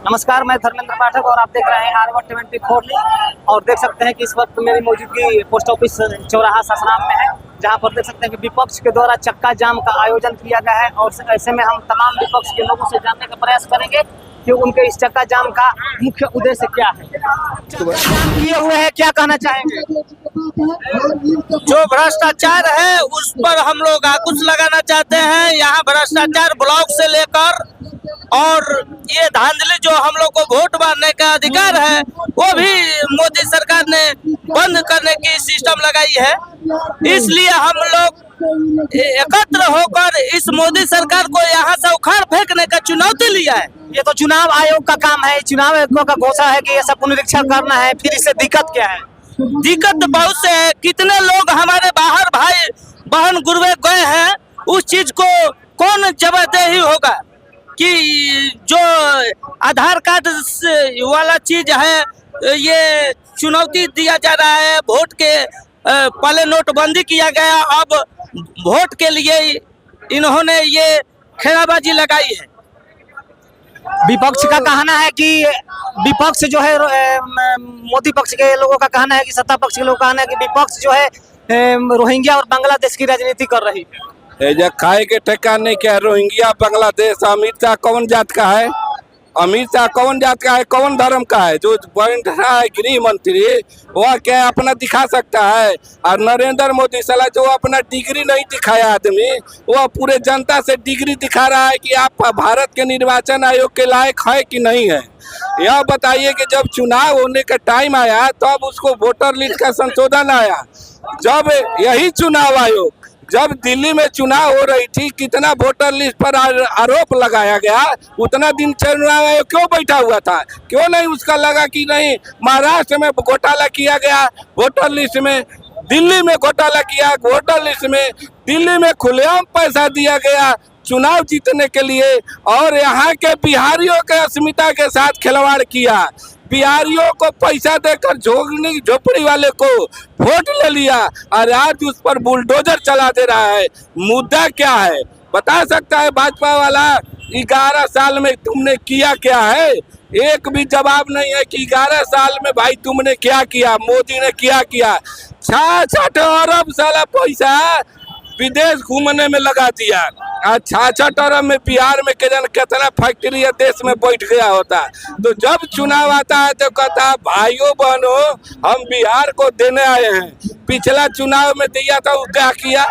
नमस्कार, मैं धर्मेंद्र पाठक और आप देख रहे हैं R124 और देख सकते हैं कि इस वक्त मेरी मौजूदगी पोस्ट ऑफिस चौराहा सासाराम में है, जहां पर देख सकते हैं कि विपक्ष के द्वारा चक्का जाम का आयोजन किया गया है। और ऐसे में हम तमाम विपक्ष के लोगों से जानने का प्रयास करेंगे कि उनके इस चक्का जाम का मुख्य उद्देश्य क्या है। किए हुए हैं, क्या कहना चाहेंगे? जो भ्रष्टाचार है उस पर हम लोग आकुश लगाना चाहते हैं। यहाँ भ्रष्टाचार ब्लॉक से लेकर और ये धांधली जो हम लोग को वोट मारने का अधिकार है वो भी मोदी सरकार ने बंद करने की सिस्टम लगाई है। इसलिए हम लोग एकत्र होकर इस मोदी सरकार को यहाँ से उखाड़ फेंकने का चुनौती लिया है। ये तो चुनाव आयोग का काम है, चुनाव आयोग का घोषणा है कि ये सब पुनरीक्षण करना है, फिर इससे दिक्कत क्या है? दिक्कत बहुत से है। कितने लोग हमारे बाहर भाई बहन गुरुवे गए हैं, उस चीज को कौन जवाबदेही होगा कि जो आधार कार्ड वाला चीज है ये चुनौती दिया जा रहा है। वोट के पहले नोटबंदी किया गया, अब वोट के लिए इन्होंने ये खेलाबाजी लगाई है। विपक्ष का कहना है कि विपक्ष जो है मोदी पक्ष के लोगों का कहना है कि सत्ता पक्ष के लोगों का कहना है कि विपक्ष जो है रोहिंग्या और बांग्लादेश की राजनीति कर रही है। खाए के ठिकाने क्या, रोहिंग्या बांग्लादेश, अमित शाह कौन जात का है? अमित शाह कौन जात का है, कौन धर्म का है? जो बन रहा है गृह मंत्री वह क्या अपना दिखा सकता है? और नरेंद्र मोदी साला जो अपना डिग्री नहीं दिखाया आदमी, वह पूरे जनता से डिग्री दिखा रहा है कि आप भारत के निर्वाचन आयोग के लायक है कि नहीं है। यह बताइए कि जब चुनाव होने का टाइम आया तब उसको वोटर लिस्ट का संशोधन आया। जब यही चुनाव आयोग जब दिल्ली में चुनाव हो रही थी, कितना वोटर लिस्ट पर आरोप लगाया गया, उतना दिन चुनाव आयोग क्यों बैठा हुआ था? क्यों नहीं उसका लगा कि नहीं महाराष्ट्र में घोटाला किया गया वोटर लिस्ट में, दिल्ली में घोटाला किया वोटर लिस्ट में, दिल्ली में खुलेआम पैसा दिया गया चुनाव जीतने के लिए, और यहाँ के बिहारियों के अस्मिता के साथ खिलवाड़ किया। बिहारियों को पैसा देकर झोपड़ी वाले को वोट ले लिया और आज उस पर बुलडोजर चला दे रहा है। मुद्दा क्या है बता सकता है भाजपा वाला? 11 साल में तुमने किया क्या है? एक भी जवाब नहीं है कि 11 साल में भाई तुमने क्या किया, मोदी ने क्या किया। 66 अरब साला पैसा विदेश घूमने में लगा दिया। आज 66 अरब में बिहार में कितना फैक्ट्री है देश में बैठ गया होता। तो जब चुनाव आता है तो कहता है भाइयों बहनों हम बिहार को देने आए हैं। पिछला चुनाव में दिया था वो क्या किया?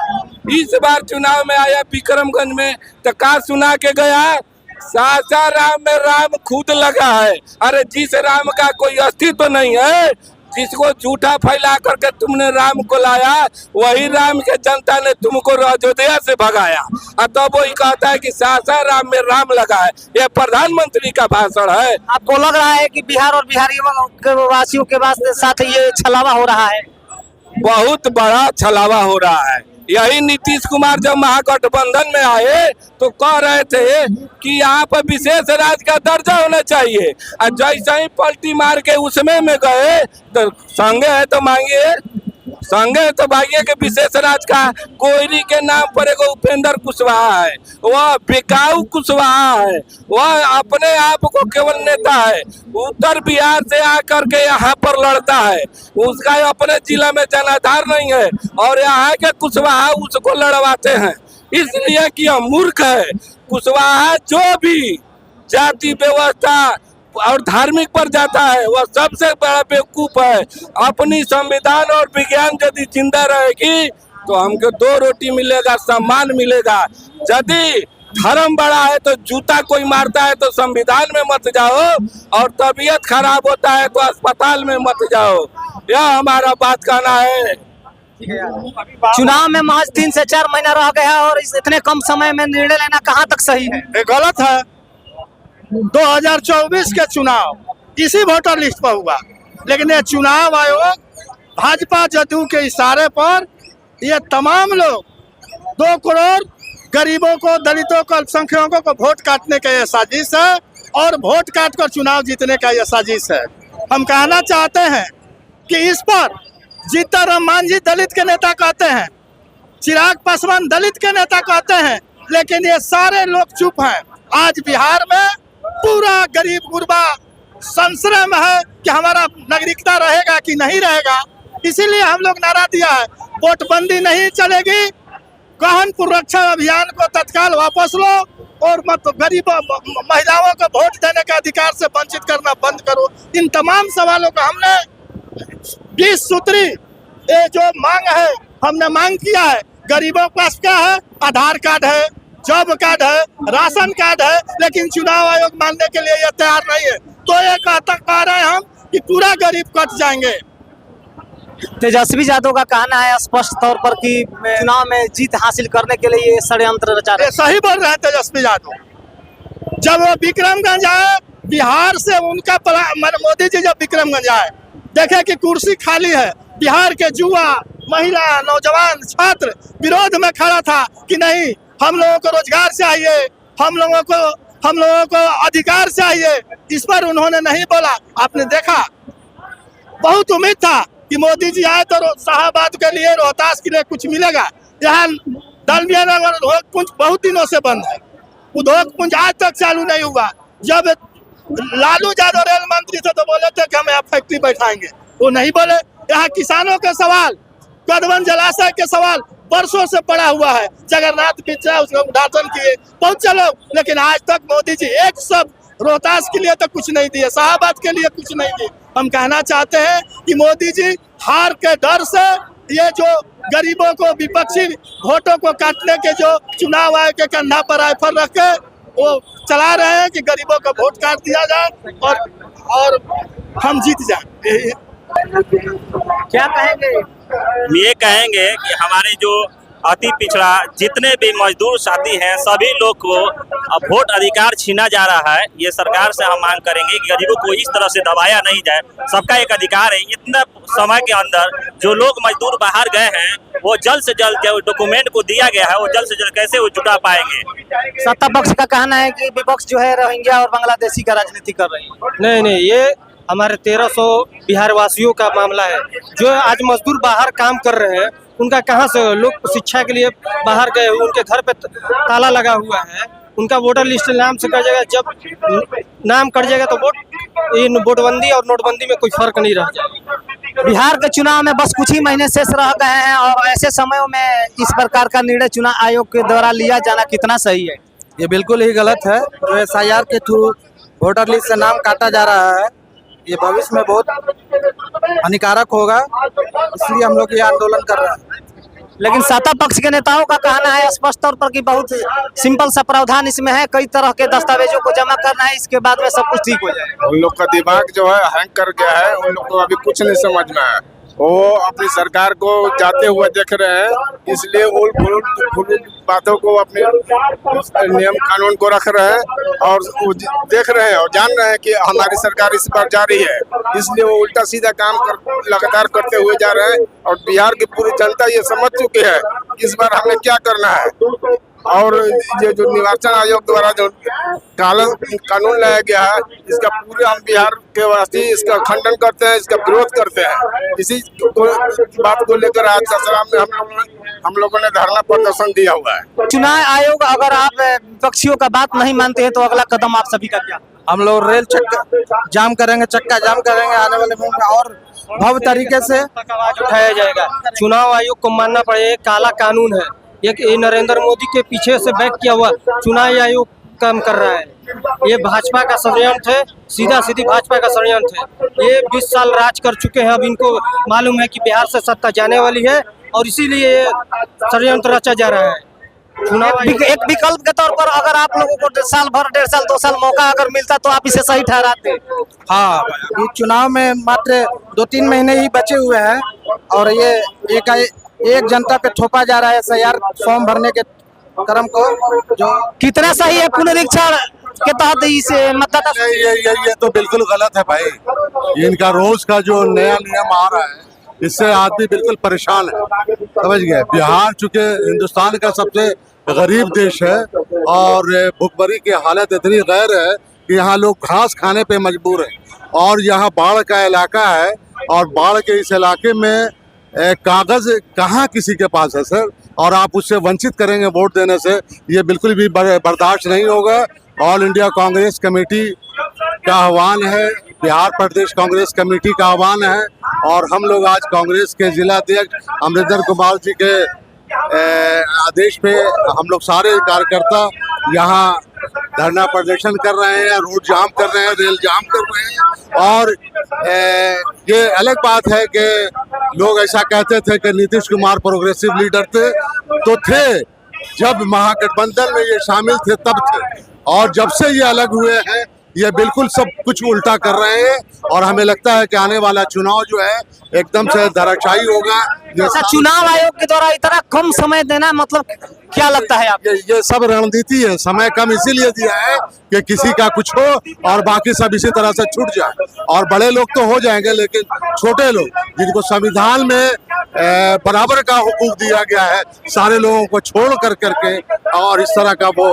इस बार चुनाव में आया विक्रमगंज में तो क्या सुना के गया? सासाराम में राम खुद लगा है। अरे जिस राम का कोई अस्तित्व नहीं है, जिसको झूठा फैला करके तुमने राम को लाया, वही राम के जनता ने तुमको अयोध्या से भगाया। और तब वही कहता है कि सासाराम में राम लगा है। यह प्रधानमंत्री का भाषण है। आपको लग रहा है कि बिहार और बिहारी वासियों के साथ ये छलावा हो रहा है? बहुत बड़ा छलावा हो रहा है। यही नीतीश कुमार जब महागठबंधन में आए तो कह रहे थे कि यहाँ पर विशेष राज्य का दर्जा होना चाहिए, और जैसे ही पलटी मार के उसमें में गए तो संगे है तो मांगिए, संगे है तो भागिए के विशेष राज्य का। कोयरी के नाम पर एक उपेंद्र कुशवाहा है, वह बिकाऊ कुशवाहा है, वह अपने आप को केवल नेता है। उत्तर बिहार से आकर के यहाँ पर लड़ता है, उसका अपने जिला में जनाधार नहीं है, और यहाँ के कुशवाहा उसको लड़वाते हैं इसलिए कि हम मूर्ख है। कुशवाहा जो भी जाति व्यवस्था और धार्मिक पर जाता है वह सबसे बड़ा बेवकूफ है। अपनी संविधान और विज्ञान यदि जिंदा रहेगी तो हमको 2 रोटी मिलेगा, सम्मान मिलेगा। यदि धर्म बड़ा है तो जूता कोई मारता है तो संविधान में मत जाओ, और तबीयत खराब होता है तो अस्पताल में मत जाओ। यह हमारा बात कहना है। चुनाव में महज 3 से 4 महीना रह गया और इतने कम समय में निर्णय लेना कहाँ तक सही है? ये गलत है। 2024 के चुनाव इसी वोटर लिस्ट पर हुआ, लेकिन ये चुनाव आयोग भाजपा जदयू के इशारे पर ये तमाम लोग 2 करोड़ गरीबों को, दलितों को, अल्पसंख्यकों को वोट काटने का ये साजिश है, और वोट काट कर चुनाव जीतने का ये साजिश है। हम कहना चाहते हैं कि इस पर जीतन राम मांझी दलित के नेता कहते हैं, चिराग पासवान दलित के नेता कहते हैं, लेकिन ये सारे लोग चुप हैं। आज बिहार में पूरा गरीब गुरबा संशय में है कि हमारा नागरिकता रहेगा कि नहीं रहेगा। इसीलिए हम लोग नारा दिया है, वोटबंदी नहीं चलेगी, गहन पुनरीक्षण अभियान को तत्काल वापस लो और मत गरीब महिलाओं को वोट देने के अधिकार से वंचित करना बंद करो। इन तमाम सवालों का हमने 20 सूत्री ये जो मांग है हमने मांग किया है। गरीबों के पास क्या है? आधार कार्ड है, जॉब कार्ड है, राशन कार्ड है, लेकिन चुनाव आयोग मानने के लिए ये तैयार नहीं है। तो ये कह रहे हैं हम कि पूरा गरीब कट जाएंगे। तेजस्वी यादव का कहना है स्पष्ट तौर पर कि चुनाव में जीत हासिल करने के लिए ये षड्यंत्र रचा रहे ये सही बोल रहे हैं तेजस्वी यादव। जब वो विक्रमगंज आए, बिहार से उनका मोदी जी जब विक्रमगंज आए, देखे कि कुर्सी खाली है, बिहार के युवा, महिला, नौजवान, छात्र विरोध में खड़ा था कि नहीं, हम लोगों को रोजगार चाहिए, हम लोगों को अधिकार चाहिए। इस पर उन्होंने नहीं बोला। आपने देखा, बहुत उम्मीद था कि मोदी जी आए तो शाहबाद के लिए, रोहतास के लिए कुछ मिलेगा। यहाँ दलमिया नगर उद्योग पुंज बहुत दिनों से बंद है, उद्योग पुंज आज तक चालू नहीं हुआ। जब लालू यादव रेल मंत्री थे तो बोले थे कि हम यहाँ फैक्ट्री बैठाएंगे, वो नहीं बोले। यहाँ किसानों के सवाल, कदवन जलाशय के सवाल वर्षों से पड़ा हुआ है। जगन्नाथ पिछड़ा उसका उद्घाटन किए, बहुत चलो, लेकिन आज तक मोदी जी एक सब रोहतास के लिए तो कुछ नहीं दिए, शाहबाद के लिए कुछ नहीं दिए। हम कहना चाहते हैं कि मोदी जी हार के डर से ये जो गरीबों को, विपक्षी वोटों को काटने के जो चुनाव आयोग के कंधा पर राइफल रख के वो चला रहे हैं कि गरीबों का वोट काट दिया जाए और हम जीत जाए। क्या कहेंगे? हम ये कहेंगे कि हमारे जो अति पिछड़ा जितने भी मजदूर साथी हैं, सभी लोग को अब वोट अधिकार छीना जा रहा है। ये सरकार से हम मांग करेंगे कि गरीबों को इस तरह से दबाया नहीं जाए। सबका एक अधिकार है। इतना समय के अंदर जो लोग मजदूर बाहर गए हैं, वो जल्द से जल्द जो डॉक्यूमेंट को दिया गया है, वो जल्द से जल्द कैसे वो जुटा पाएंगे। सत्ता पक्ष का कहना है कि विपक्ष जो है रोहिंग्या और बांग्लादेशी का राजनीति कर रही है। नहीं, ये हमारे 1300 बिहार वासियों का मामला है। जो आज मजदूर बाहर काम कर रहे हैं, उनका कहाँ से, लोग शिक्षा के लिए बाहर गए हुए, उनके घर पे ताला लगा हुआ है, उनका वोटर लिस्ट नाम से कट जाएगा। जब नाम कट जाएगा तो इन वोटबंदी और नोटबंदी में कोई फर्क नहीं रह जाएगा। बिहार के चुनाव में बस कुछ ही महीने शेष रह गए हैं और ऐसे समयों में इस प्रकार का निर्णय चुनाव आयोग के द्वारा लिया जाना कितना सही है? ये बिल्कुल ही गलत है। जो SIR के थ्रू वोटर लिस्ट से नाम काटा जा रहा है, ये भविष्य में बहुत हानिकारक होगा, इसलिए हम लोग ये आंदोलन कर रहे हैं। लेकिन सत्ता पक्ष के नेताओं का कहना है स्पष्ट तौर पर कि बहुत सिंपल सा प्रावधान इसमें है, कई तरह के दस्तावेजों को जमा करना है, इसके बाद में सब कुछ ठीक हो जाएगा। उन लोग का दिमाग जो है हैंग कर गया है, उन लोग को अभी कुछ नहीं समझ में है। वो अपनी सरकार को जाते हुए देख रहे हैं, इसलिए उल फुल बातों को, अपने नियम कानून को रख रहे हैं और वो देख रहे हैं और जान रहे हैं कि हमारी सरकार इस पर जा रही है, इसलिए वो उल्टा सीधा काम लगातार करते हुए जा रहे हैं। और बिहार की पूरी जनता ये समझ चुकी है इस बार हमें क्या करना है। और ये जो निर्वाचन आयोग द्वारा जो कानून लाया गया है, इसका पूरे हम बिहार के वासी इसका खंडन करते हैं, इसका विरोध करते हैं। इसी बात को लेकर आज ससुराल में हम लोगों ने धरना प्रदर्शन दिया हुआ है। चुनाव आयोग अगर आप विपक्षियों का बात नहीं मानते हैं तो अगला कदम आप सभी का क्या? हम लोग रेल चक्का जाम करेंगे, आने वाले में और भव्य तरीके से उठाया जाएगा। चुनाव आयोग को मानना पड़ेगा, काला कानून है। ये नरेंद्र मोदी के पीछे से बैक किया हुआ चुनाव आयोग काम कर रहा है। ये भाजपा का षड्यंत्र है, सीधा सीधी भाजपा का षड्यंत्र है। ये 20 साल राज कर चुके हैं। अब इनको मालूम है कि बिहार से सत्ता जाने वाली है और इसीलिए षड्यंत्र रचा जा रहा है। एक विकल्प के तौर पर अगर आप लोगों को साल भर, 1.5 साल, 2 साल मौका अगर मिलता तो आप इसे सही ठहराते? हाँ, ये चुनाव में मात्र 2-3 महीने ही बचे हुए हैं और ये एक जनता पे थोपा जा रहा है SIR फॉर्म भरने के क्रम को, जो कितना सही है पुनरीक्षण के तहत इसे मतदाता? ये तो बिल्कुल गलत है भाई। इनका रोज का जो नया नियम आ रहा है, इससे आदमी बिल्कुल परेशान है, समझ गए। बिहार चूंकि हिंदुस्तान का सबसे गरीब देश है और भुखमरी की हालत इतनी गैर है कि यहाँ लोग घास खाने पे मजबूर हैं और यहाँ बाढ़ का इलाका है और बाढ़ के इस इलाके में कागज कहाँ किसी के पास है सर, और आप उससे वंचित करेंगे वोट देने से, ये बिल्कुल भी बर्दाश्त नहीं होगा। ऑल इंडिया कांग्रेस कमेटी का आह्वान है, बिहार प्रदेश कांग्रेस कमेटी का आह्वान है और हम लोग आज कांग्रेस के जिला अध्यक्ष अमरिंदर कुमार जी के आदेश पे हम लोग सारे कार्यकर्ता यहाँ धरना प्रदर्शन कर रहे हैं, रोड जाम कर रहे हैं, रेल जाम कर रहे हैं। और ये अलग बात है कि लोग ऐसा कहते थे कि नीतीश कुमार प्रोग्रेसिव लीडर थे जब महागठबंधन में ये शामिल थे तब थे, और जब से ये अलग हुए हैं ये बिल्कुल सब कुछ उल्टा कर रहे हैं। और हमें लगता है कि आने वाला चुनाव जो है एकदम से धराशायी होगा। ऐसा चुनाव आयोग के द्वारा इतना कम समय देना मतलब क्या लगता है आपको? ये सब रणनीति है, समय कम इसीलिए दिया है कि किसी का कुछ हो और बाकी सब इसी तरह से छूट जाए। और बड़े लोग तो हो जाएंगे लेकिन छोटे लोग जिनको संविधान में बराबर का हुकूक दिया गया है, सारे लोगों को छोड़ कर करके और इस तरह का वो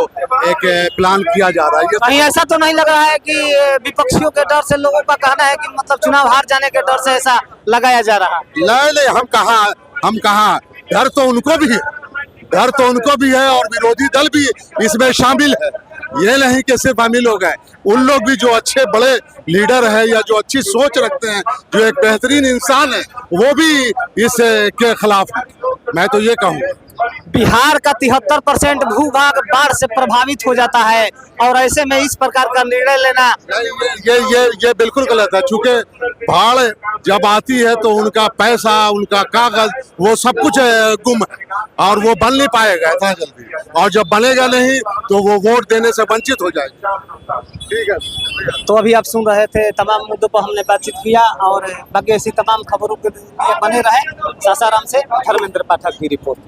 एक प्लान किया जा रहा है। कहीं ऐसा तो नहीं लग रहा है कि विपक्षियों के डर से लोगों का कहना है कि मतलब चुनाव हार जाने के डर से ऐसा लगाया जा रहा है? नहीं, हम कहाँ डर तो उनको भी है और विरोधी दल भी इसमें शामिल है। ये नहीं कि सिर्फ हम ही लोग हैं, उन लोग भी जो अच्छे बड़े लीडर है या जो अच्छी सोच रखते हैं, जो एक बेहतरीन इंसान है, वो भी इस के खिलाफ है। मैं तो ये कहूँगा बिहार का 73% भूभाग बाढ़ से प्रभावित हो जाता है और ऐसे में इस प्रकार का निर्णय लेना ये बिल्कुल गलत है। चूंकि बाढ़ जब आती है तो उनका पैसा, उनका कागज, वो सब कुछ गुम है और वो बन नहीं पाएगा इतना जल्दी, और जब बनेगा नहीं तो वो वोट देने से वंचित हो जाएगा। ठीक है, तो अभी आप सुन रहे थे, तमाम मुद्दों पर हमने बातचीत किया और बाकी ऐसी तमाम खबरों के लिए बने रहे। सासाराम से धर्मेंद्र पाठक की रिपोर्ट।